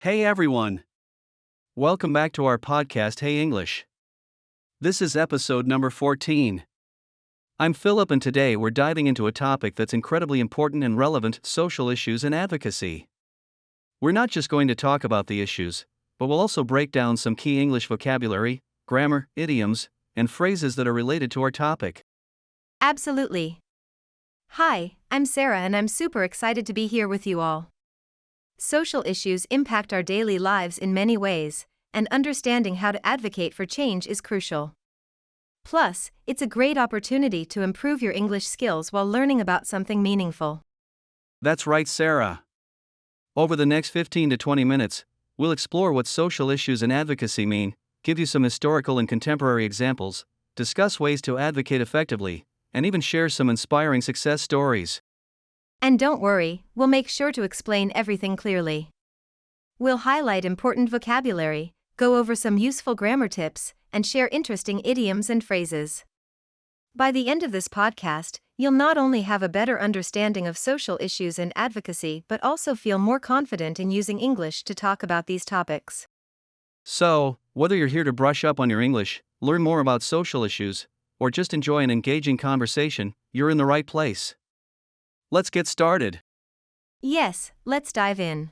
Hey everyone! Welcome back to our podcast, Hey English. This is episode number 14. I'm Philip, and today we're diving into a topic that's incredibly important and relevant: social issues and advocacy. We're not just going to talk about the issues, but we'll also break down some key English vocabulary, grammar, idioms, and phrases that are related to our topic. Absolutely. Hi, I'm Sarah, and I'm super excited to be here with you all. Social issues impact our daily lives in many ways, and understanding how to advocate for change is crucial. Plus, it's a great opportunity to improve your English skills while learning about something meaningful. That's right, Sarah. Over the next 15 to 20 minutes, we'll explore what social issues and advocacy mean, give you some historical and contemporary examples, discuss ways to advocate effectively, and even share some inspiring success stories. And don't worry, we'll make sure to explain everything clearly. We'll highlight important vocabulary, go over some useful grammar tips, and share interesting idioms and phrases. By the end of this podcast, you'll not only have a better understanding of social issues and advocacy but also feel more confident in using English to talk about these topics. So, whether you're here to brush up on your English, learn more about social issues, or just enjoy an engaging conversation, you're in the right place. Let's get started. Yes, let's dive in.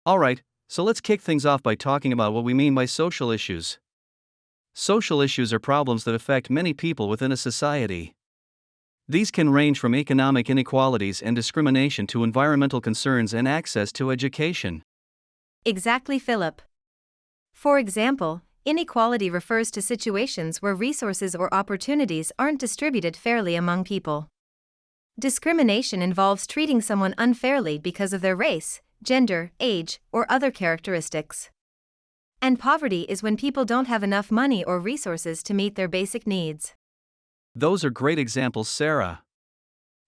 Alright, so let's kick things off by talking about what we mean by social issues. Social issues are problems that affect many people within a society. These can range from economic inequalities and discrimination to environmental concerns and access to education. Exactly, Philip. For example, inequality refers to situations where resources or opportunities aren't distributed fairly among people. Discrimination involves treating someone unfairly because of their race, gender, age, or other characteristics. And poverty is when people don't have enough money or resources to meet their basic needs. Those are great examples, Sarah.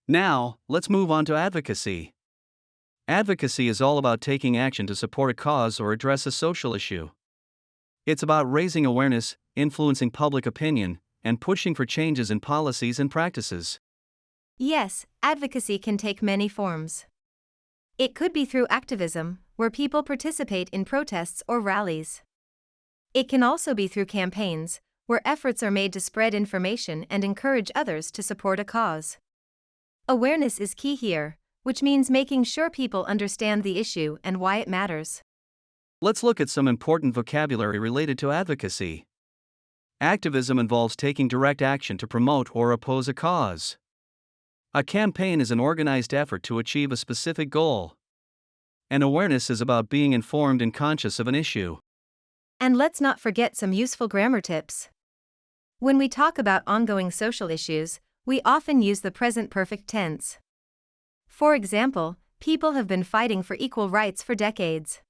Now, let's move on to advocacy. Advocacy is all about taking action to support a cause or address a social issue. It's about raising awareness, influencing public opinion, and pushing for changes in policies and practices. Yes, advocacy can take many forms. It could be through activism, where people participate in protests or rallies. It can also be through campaigns, where efforts are made to spread information and encourage others to support a cause. Awareness is key here, which means making sure people understand the issue and why it matters. Let's look at some important vocabulary related to advocacy. Activism involves taking direct action to promote or oppose a cause. A campaign is an organized effort to achieve a specific goal. And awareness is about being informed and conscious of an issue. And let's not forget some useful grammar tips. When we talk about ongoing social issues, we often use the present perfect tense. For example, people have been fighting for equal rights for decades.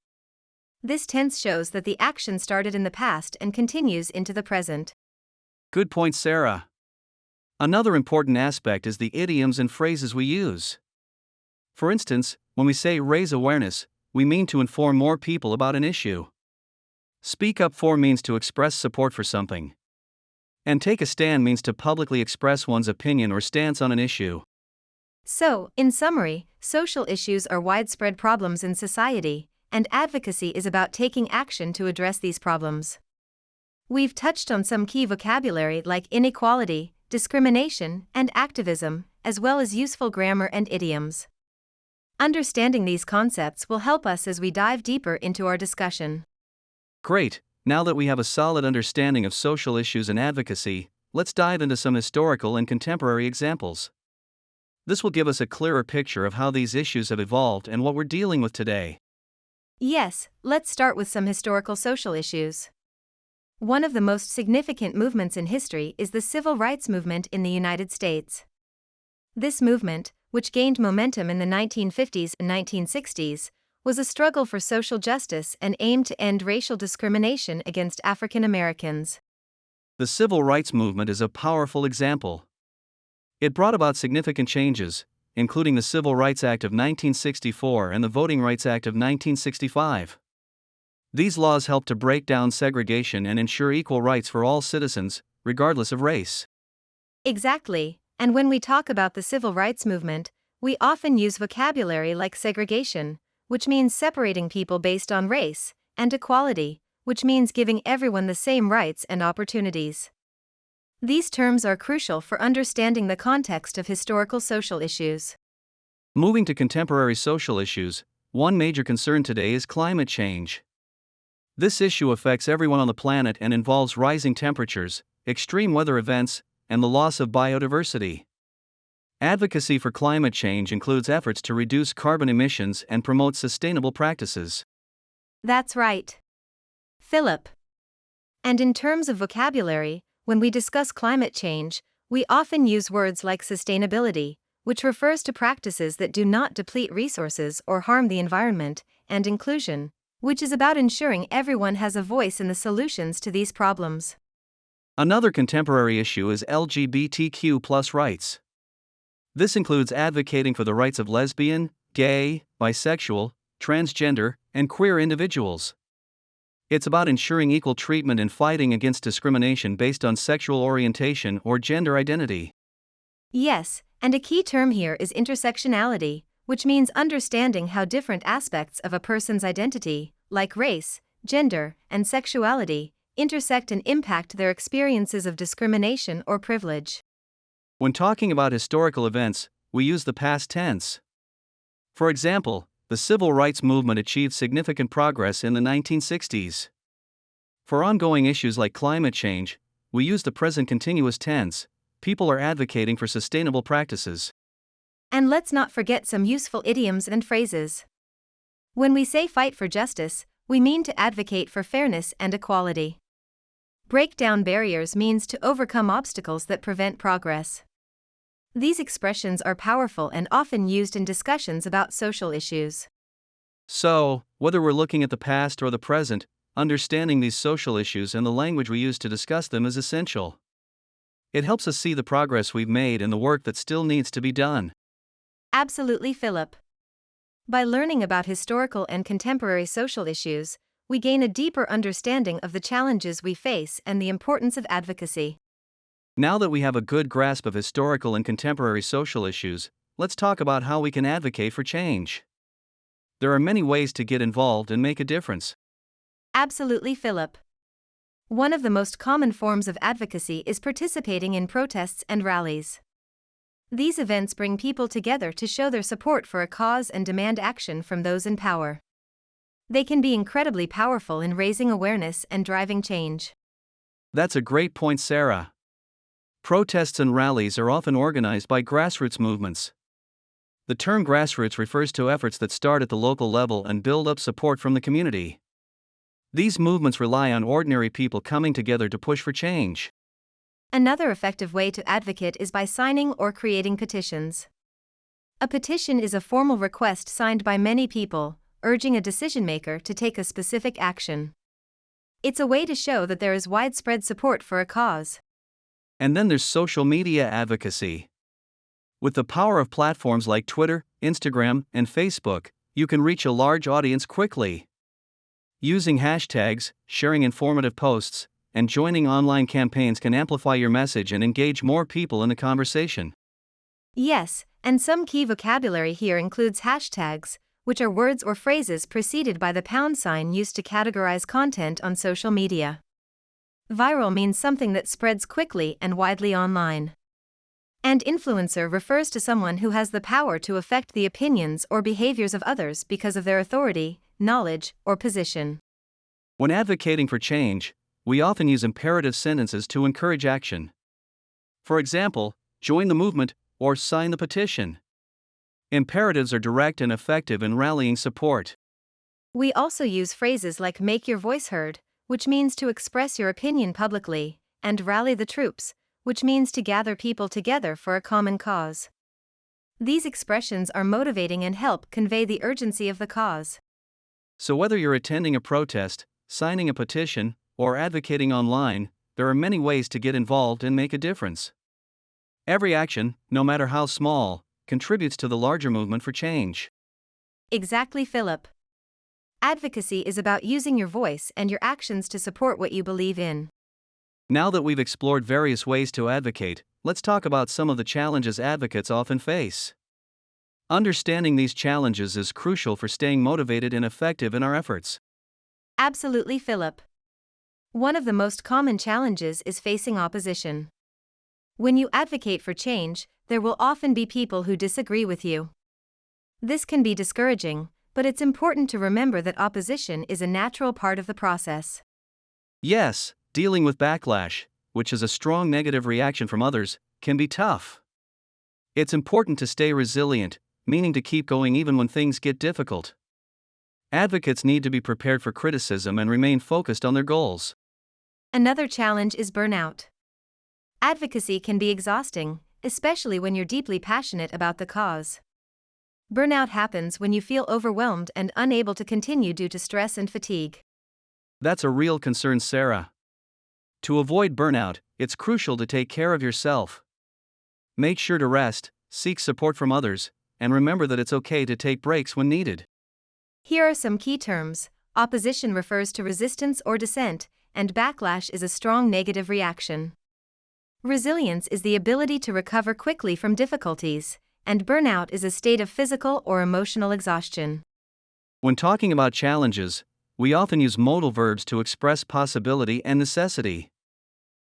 This tense shows that the action started in the past and continues into the present. Good point, Sarah. Another important aspect is the idioms and phrases we use. For instance, when we say raise awareness, we mean to inform more people about an issue. Speak up for means to express support for something. And take a stand means to publicly express one's opinion or stance on an issue. So, in summary, social issues are widespread problems in society, and advocacy is about taking action to address these problems. We've touched on some key vocabulary like inequality, discrimination, and activism, as well as useful grammar and idioms. Understanding these concepts will help us as we dive deeper into our discussion. Great, now that we have a solid understanding of social issues and advocacy, let's dive into some historical and contemporary examples. This will give us a clearer picture of how these issues have evolved and what we're dealing with today. Yes, let's start with some historical social issues. One of the most significant movements in history is the Civil Rights Movement in the United States. This movement, which gained momentum in the 1950s and 1960s, was a struggle for social justice and aimed to end racial discrimination against African Americans. The Civil Rights Movement is a powerful example. It brought about significant changes, including the Civil Rights Act of 1964 and the Voting Rights Act of 1965. These laws helped to break down segregation and ensure equal rights for all citizens, regardless of race. Exactly, and when we talk about the civil rights movement, we often use vocabulary like segregation, which means separating people based on race, and equality, which means giving everyone the same rights and opportunities. These terms are crucial for understanding the context of historical social issues. Moving to contemporary social issues, one major concern today is climate change. This issue affects everyone on the planet and involves rising temperatures, extreme weather events, and the loss of biodiversity. Advocacy for climate change includes efforts to reduce carbon emissions and promote sustainable practices. That's right, Philip. And in terms of vocabulary, when we discuss climate change, we often use words like sustainability, which refers to practices that do not deplete resources or harm the environment, and inclusion, which is about ensuring everyone has a voice in the solutions to these problems. Another contemporary issue is LGBTQ+ rights. This includes advocating for the rights of lesbian, gay, bisexual, transgender, and queer individuals. It's about ensuring equal treatment and fighting against discrimination based on sexual orientation or gender identity. Yes, and a key term here is intersectionality, which means understanding how different aspects of a person's identity, like race, gender, and sexuality, intersect and impact their experiences of discrimination or privilege. When talking about historical events, we use the past tense. For example, the civil rights movement achieved significant progress in the 1960s. For ongoing issues like climate change, we use the present continuous tense. People are advocating for sustainable practices. And let's not forget some useful idioms and phrases. When we say fight for justice, we mean to advocate for fairness and equality. Break down barriers means to overcome obstacles that prevent progress. These expressions are powerful and often used in discussions about social issues. So, whether we're looking at the past or the present, understanding these social issues and the language we use to discuss them is essential. It helps us see the progress we've made and the work that still needs to be done. Absolutely, Philip. By learning about historical and contemporary social issues, we gain a deeper understanding of the challenges we face and the importance of advocacy. Now that we have a good grasp of historical and contemporary social issues, let's talk about how we can advocate for change. There are many ways to get involved and make a difference. Absolutely, Philip. One of the most common forms of advocacy is participating in protests and rallies. These events bring people together to show their support for a cause and demand action from those in power. They can be incredibly powerful in raising awareness and driving change. That's a great point, Sara. Protests and rallies are often organized by grassroots movements. The term grassroots refers to efforts that start at the local level and build up support from the community. These movements rely on ordinary people coming together to push for change. Another effective way to advocate is by signing or creating petitions. A petition is a formal request signed by many people, urging a decision maker to take a specific action. It's a way to show that there is widespread support for a cause. And then there's social media advocacy. With the power of platforms like Twitter, Instagram, and Facebook, you can reach a large audience quickly. Using hashtags, sharing informative posts, and joining online campaigns can amplify your message and engage more people in the conversation. Yes, and some key vocabulary here includes hashtags, which are words or phrases preceded by the pound sign used to categorize content on social media. Viral means something that spreads quickly and widely online. And influencer refers to someone who has the power to affect the opinions or behaviors of others because of their authority, knowledge, or position. When advocating for change, we often use imperative sentences to encourage action. For example, join the movement or sign the petition. Imperatives are direct and effective in rallying support. We also use phrases like make your voice heard, which means to express your opinion publicly, and rally the troops, which means to gather people together for a common cause. These expressions are motivating and help convey the urgency of the cause. So whether you're attending a protest, signing a petition, or advocating online, there are many ways to get involved and make a difference. Every action, no matter how small, contributes to the larger movement for change. Exactly, Philip. Advocacy is about using your voice and your actions to support what you believe in. Now that we've explored various ways to advocate, let's talk about some of the challenges advocates often face. Understanding these challenges is crucial for staying motivated and effective in our efforts. Absolutely, Philip. One of the most common challenges is facing opposition. When you advocate for change, there will often be people who disagree with you. This can be discouraging, but it's important to remember that opposition is a natural part of the process. Yes, dealing with backlash, which is a strong negative reaction from others, can be tough. It's important to stay resilient, meaning to keep going even when things get difficult. Advocates need to be prepared for criticism and remain focused on their goals. Another challenge is burnout. Advocacy can be exhausting, especially when you're deeply passionate about the cause. Burnout happens when you feel overwhelmed and unable to continue due to stress and fatigue. That's a real concern, Sarah. To avoid burnout, it's crucial to take care of yourself. Make sure to rest, seek support from others, and remember that it's okay to take breaks when needed. Here are some key terms. Opposition refers to resistance or dissent, and backlash is a strong negative reaction. Resilience is the ability to recover quickly from difficulties, and burnout is a state of physical or emotional exhaustion. When talking about challenges, we often use modal verbs to express possibility and necessity.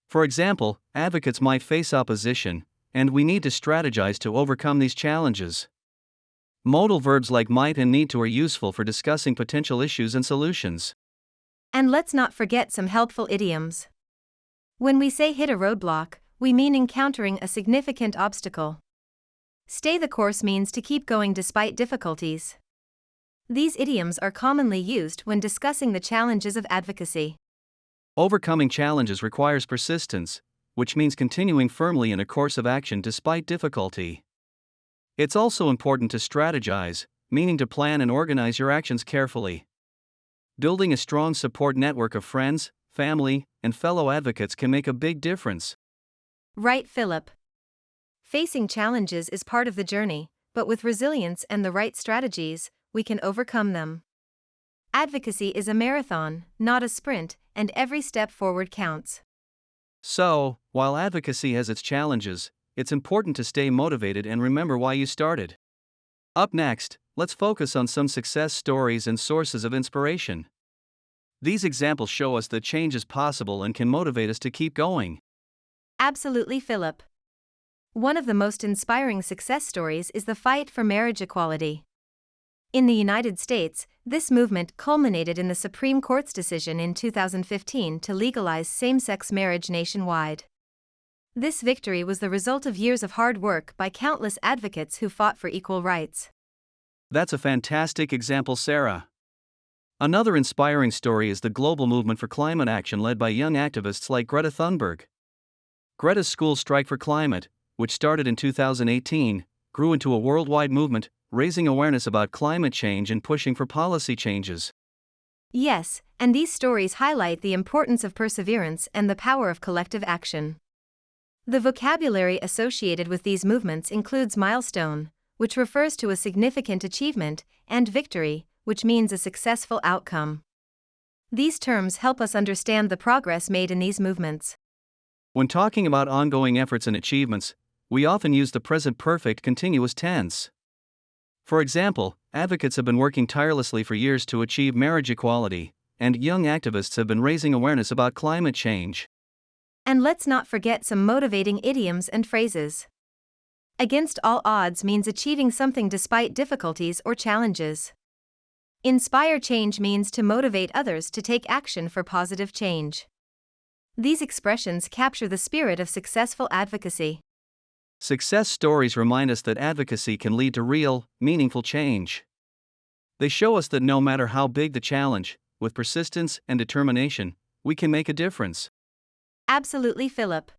For example, advocates might face opposition, and we need to strategize to overcome these challenges. Modal verbs like might and need to are useful for discussing potential issues and solutions. And let's not forget some helpful idioms. When we say hit a roadblock, we mean encountering a significant obstacle. Stay the course means to keep going despite difficulties. These idioms are commonly used when discussing the challenges of advocacy. Overcoming challenges requires persistence, which means continuing firmly in a course of action despite difficulty. It's also important to strategize, meaning to plan and organize your actions carefully. Building a strong support network of friends, family, and fellow advocates can make a big difference. Right, Philip. Facing challenges is part of the journey, but with resilience and the right strategies, we can overcome them. Advocacy is a marathon, not a sprint, and every step forward counts. So, while advocacy has its challenges, it's important to stay motivated and remember why you started. Up next, let's focus on some success stories and sources of inspiration. These examples show us that change is possible and can motivate us to keep going. Absolutely, Philip. One of the most inspiring success stories is the fight for marriage equality. In the United States, this movement culminated in the Supreme Court's decision in 2015 to legalize same-sex marriage nationwide. This victory was the result of years of hard work by countless advocates who fought for equal rights. That's a fantastic example, Sarah. Another inspiring story is the global movement for climate action led by young activists like Greta Thunberg. Greta's school strike for climate, which started in 2018, grew into a worldwide movement, raising awareness about climate change and pushing for policy changes. Yes, and these stories highlight the importance of perseverance and the power of collective action. The vocabulary associated with these movements includes milestone, which refers to a significant achievement, and victory, which means a successful outcome. These terms help us understand the progress made in these movements. When talking about ongoing efforts and achievements, we often use the present perfect continuous tense. For example, advocates have been working tirelessly for years to achieve marriage equality, and young activists have been raising awareness about climate change. And let's not forget some motivating idioms and phrases. Against all odds means achieving something despite difficulties or challenges. Inspire change means to motivate others to take action for positive change. These expressions capture the spirit of successful advocacy. Success stories remind us that advocacy can lead to real, meaningful change. They show us that no matter how big the challenge, with persistence and determination, we can make a difference. Absolutely, Philip.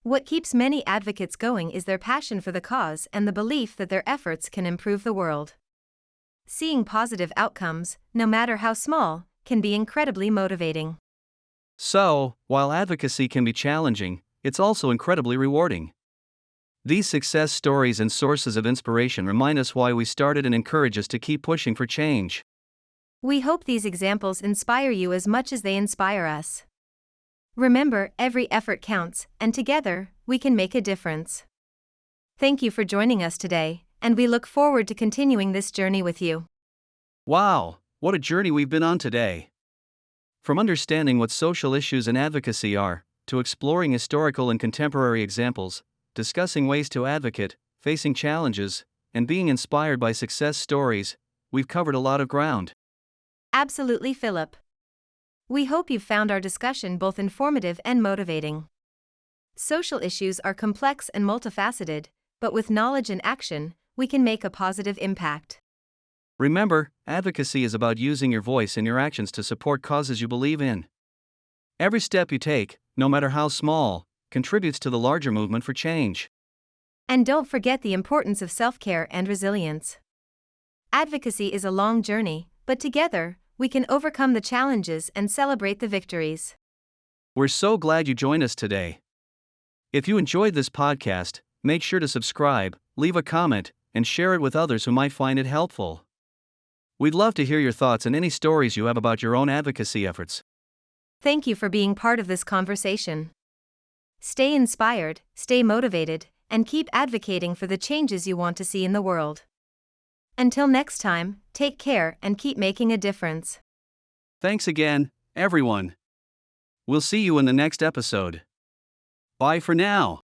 What keeps many advocates going is their passion for the cause and the belief that their efforts can improve the world. Seeing positive outcomes, no matter how small, can be incredibly motivating. So, while advocacy can be challenging, it's also incredibly rewarding. These success stories and sources of inspiration remind us why we started and encourage us to keep pushing for change. We hope these examples inspire you as much as they inspire us. Remember, every effort counts, and together, we can make a difference. Thank you for joining us today, and we look forward to continuing this journey with you. Wow, what a journey we've been on today! From understanding what social issues and advocacy are, to exploring historical and contemporary examples, discussing ways to advocate, facing challenges, and being inspired by success stories, we've covered a lot of ground. Absolutely, Philip. We hope you've found our discussion both informative and motivating. Social issues are complex and multifaceted, but with knowledge and action, we can make a positive impact. Remember, advocacy is about using your voice and your actions to support causes you believe in. Every step you take, no matter how small, contributes to the larger movement for change. And don't forget the importance of self-care and resilience. Advocacy is a long journey, but together, we can overcome the challenges and celebrate the victories. We're so glad you joined us today. If you enjoyed this podcast, make sure to subscribe, leave a comment, and share it with others who might find it helpful. We'd love to hear your thoughts and any stories you have about your own advocacy efforts. Thank you for being part of this conversation. Stay inspired, stay motivated, and keep advocating for the changes you want to see in the world. Until next time, take care and keep making a difference. Thanks again, everyone. We'll see you in the next episode. Bye for now.